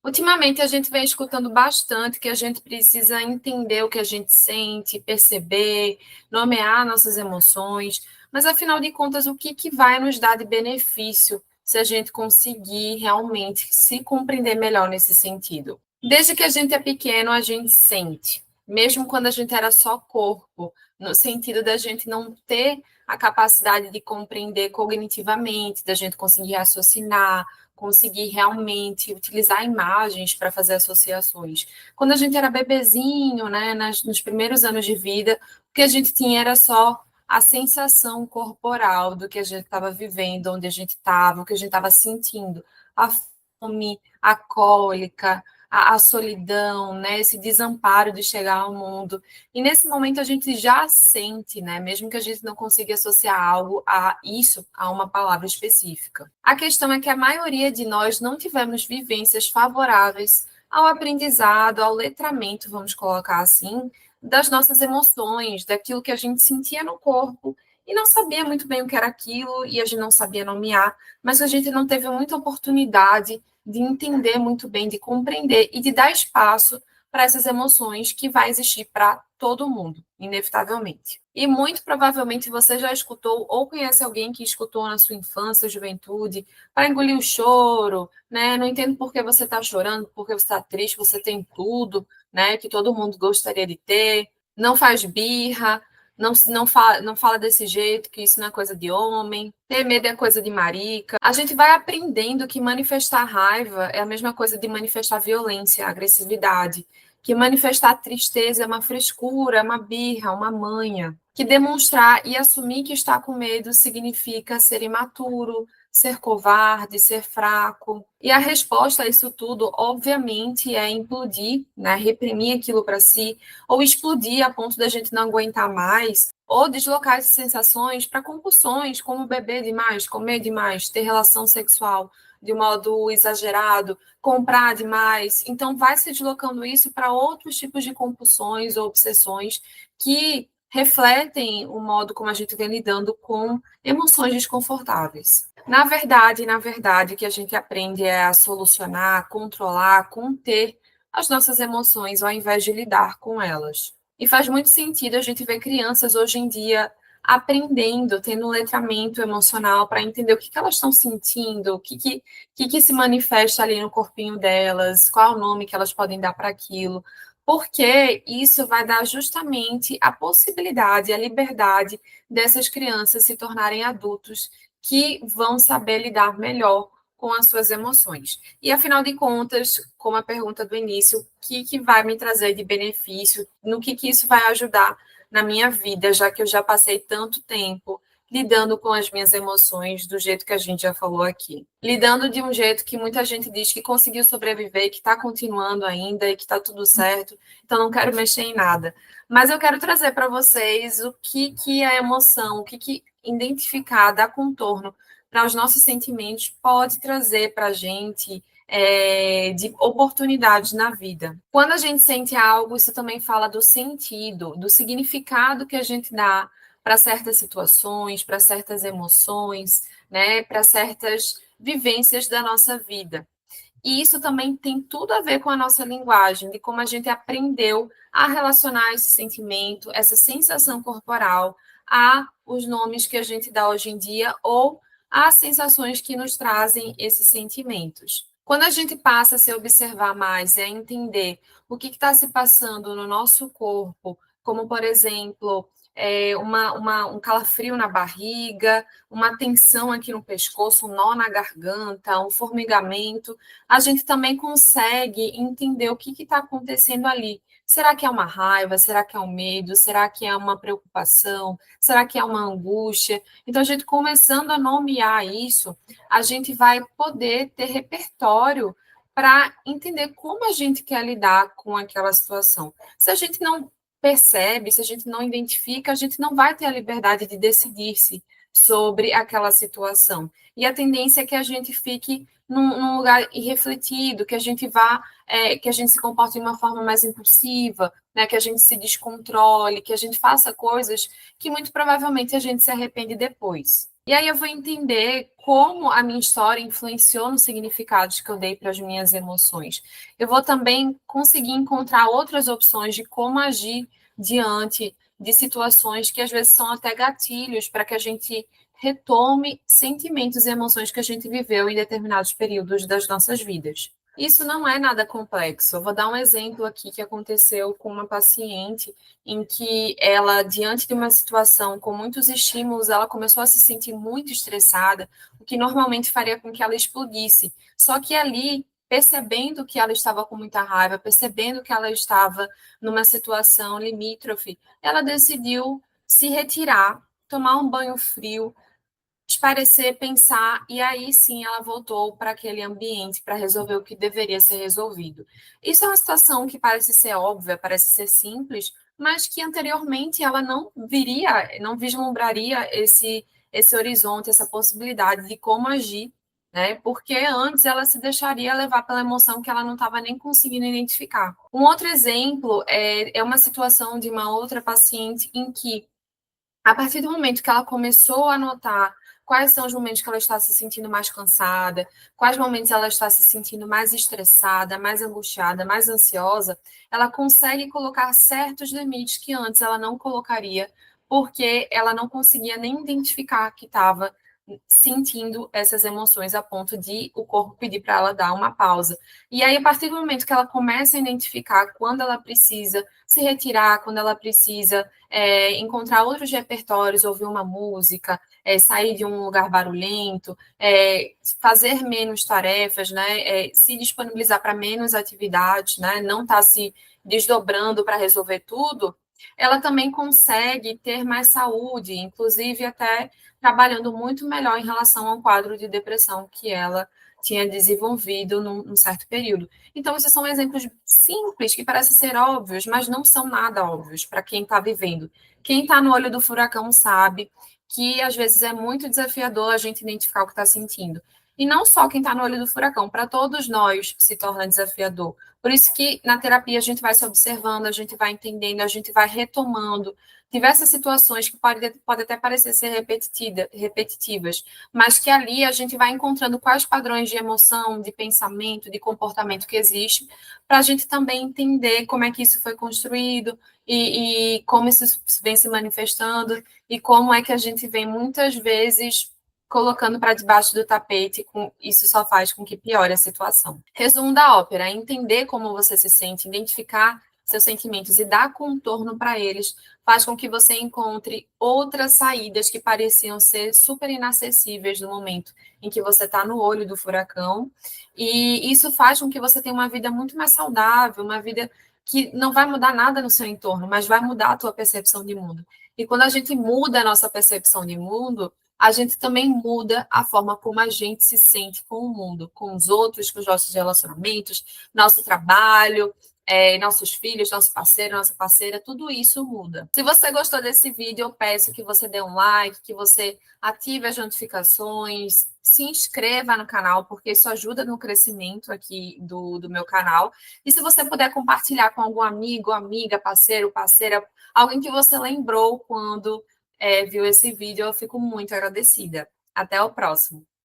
Ultimamente, a gente vem escutando bastante que a gente precisa entender o que a gente sente, perceber, nomear nossas emoções, mas afinal de contas, o que vai nos dar de benefício se a gente conseguir realmente se compreender melhor nesse sentido? Desde que a gente é pequeno, a gente sente, mesmo quando a gente era só corpo, no sentido da gente não ter a capacidade de compreender cognitivamente, da gente conseguir raciocinar, conseguir realmente utilizar imagens para fazer associações. Quando a gente era bebezinho, né, nos primeiros anos de vida, o que a gente tinha era só a sensação corporal do que a gente estava vivendo, onde a gente estava, o que a gente estava sentindo, a fome, a cólica, a solidão, né, esse desamparo de chegar ao mundo. E nesse momento a gente já sente, né, mesmo que a gente não consiga associar algo a isso, a uma palavra específica. A questão é que a maioria de nós não tivemos vivências favoráveis ao aprendizado, ao letramento, vamos colocar assim, das nossas emoções, daquilo que a gente sentia no corpo e não sabia muito bem o que era aquilo e a gente não sabia nomear, mas a gente não teve muita oportunidade de entender muito bem, de compreender e de dar espaço para essas emoções que vai existir para todo mundo, inevitavelmente. E muito provavelmente você já escutou ou conhece alguém que escutou na sua infância, juventude, para engolir o choro, né? Não entendo por que você está chorando, por que você está triste, você tem tudo, né? Que todo mundo gostaria de ter. Não faz birra, não fala desse jeito, que isso não é coisa de homem. Ter medo é coisa de marica. A gente vai aprendendo que manifestar raiva é a mesma coisa de manifestar violência, agressividade. Que manifestar tristeza é uma frescura, uma birra, uma manha. Que demonstrar e assumir que está com medo significa ser imaturo, ser covarde, ser fraco. E a resposta a isso tudo, obviamente, é implodir, né? Reprimir aquilo para si, ou explodir a ponto da gente não aguentar mais, ou deslocar essas sensações para compulsões, como beber demais, comer demais, ter relação sexual de modo exagerado, comprar demais. Então, vai se deslocando isso para outros tipos de compulsões ou obsessões que refletem o modo como a gente vem lidando com emoções desconfortáveis. Na verdade, o que a gente aprende é a solucionar, controlar, conter as nossas emoções ao invés de lidar com elas. E faz muito sentido a gente ver crianças hoje em dia aprendendo, tendo um letramento emocional para entender o que elas estão sentindo, o que se manifesta ali no corpinho delas, qual é o nome que elas podem dar para aquilo, porque isso vai dar justamente a possibilidade, a liberdade dessas crianças se tornarem adultos que vão saber lidar melhor com as suas emoções. E, afinal de contas, como a pergunta do início, o que vai me trazer de benefício, no que isso vai ajudar na minha vida, já que eu já passei tanto tempo lidando com as minhas emoções do jeito que a gente já falou aqui. Lidando de um jeito que muita gente diz que conseguiu sobreviver, que está continuando ainda e que está tudo certo, então não quero mexer em nada. Mas eu quero trazer para vocês o que a emoção, o que identificar, dar contorno para os nossos sentimentos pode trazer para a gente de oportunidades na vida. Quando a gente sente algo, isso também fala do sentido, do significado que a gente dá para certas situações, para certas emoções, né, para certas vivências da nossa vida. E isso também tem tudo a ver com a nossa linguagem, de como a gente aprendeu a relacionar esse sentimento, essa sensação corporal, a os nomes que a gente dá hoje em dia ou às sensações que nos trazem esses sentimentos. Quando a gente passa a se observar mais e a entender o que está se passando no nosso corpo, como, por exemplo, um calafrio na barriga, uma tensão aqui no pescoço, um nó na garganta, um formigamento, a gente também consegue entender o que está acontecendo ali. Será que é uma raiva? Será que é um medo? Será que é uma preocupação? Será que é uma angústia? Então, a gente começando a nomear isso, a gente vai poder ter repertório para entender como a gente quer lidar com aquela situação. Se a gente não percebe, se a gente não identifica, a gente não vai ter a liberdade de decidir-se sobre aquela situação. E a tendência é que a gente fique num lugar irrefletido, que a gente que a gente se comporte de uma forma mais impulsiva, né, que a gente se descontrole, que a gente faça coisas que muito provavelmente a gente se arrepende depois. E aí eu vou entender como a minha história influenciou nos significados que eu dei para as minhas emoções. Eu vou também conseguir encontrar outras opções de como agir diante de situações que às vezes são até gatilhos para que a gente retome sentimentos e emoções que a gente viveu em determinados períodos das nossas vidas. Isso não é nada complexo. Eu vou dar um exemplo aqui que aconteceu com uma paciente em que ela, diante de uma situação com muitos estímulos, ela começou a se sentir muito estressada, o que normalmente faria com que ela explodisse. Só que ali, percebendo que ela estava com muita raiva, percebendo que ela estava numa situação limítrofe, ela decidiu se retirar, tomar um banho frio, esparecer, pensar, e aí sim ela voltou para aquele ambiente para resolver o que deveria ser resolvido. Isso é uma situação que parece ser óbvia, parece ser simples, mas que anteriormente ela não viria, não vislumbraria esse horizonte, essa possibilidade de como agir, né? Porque antes ela se deixaria levar pela emoção que ela não estava nem conseguindo identificar. Um outro exemplo é uma situação de uma outra paciente em que a partir do momento que ela começou a notar quais são os momentos que ela está se sentindo mais cansada, quais momentos ela está se sentindo mais estressada, mais angustiada, mais ansiosa, ela consegue colocar certos limites que antes ela não colocaria, porque ela não conseguia nem identificar que estava sentindo essas emoções a ponto de o corpo pedir para ela dar uma pausa. E aí, a partir do momento que ela começa a identificar quando ela precisa se retirar, quando ela precisa encontrar outros repertórios, ouvir uma música, sair de um lugar barulhento, fazer menos tarefas, né, se disponibilizar para menos atividades, né, não estar se desdobrando para resolver tudo, ela também consegue ter mais saúde, inclusive até trabalhando muito melhor em relação ao quadro de depressão que ela tinha desenvolvido num certo período. Então, esses são exemplos simples, que parecem ser óbvios, mas não são nada óbvios para quem está vivendo. Quem está no olho do furacão sabe que, às vezes, é muito desafiador a gente identificar o que está sentindo. E não só quem está no olho do furacão, para todos nós se torna desafiador. Por isso que na terapia a gente vai se observando, a gente vai entendendo, a gente vai retomando diversas situações que pode até parecer ser repetitivas, mas que ali a gente vai encontrando quais padrões de emoção, de pensamento, de comportamento que existem, para a gente também entender como é que isso foi construído e como isso vem se manifestando e como é que a gente vem muitas vezes colocando para debaixo do tapete, isso só faz com que piore a situação. Resumo da ópera: entender como você se sente, identificar seus sentimentos e dar contorno para eles, faz com que você encontre outras saídas que pareciam ser super inacessíveis no momento em que você está no olho do furacão, e isso faz com que você tenha uma vida muito mais saudável, uma vida que não vai mudar nada no seu entorno, mas vai mudar a tua percepção de mundo. E quando a gente muda a nossa percepção de mundo, a gente também muda a forma como a gente se sente com o mundo, com os outros, com os nossos relacionamentos, nosso trabalho, nossos filhos, nosso parceiro, nossa parceira, tudo isso muda. Se você gostou desse vídeo, eu peço que você dê um like, que você ative as notificações, se inscreva no canal, porque isso ajuda no crescimento aqui do meu canal. E se você puder compartilhar com algum amigo, amiga, parceiro, parceira, alguém que você lembrou quando viu esse vídeo, eu fico muito agradecida. Até o próximo.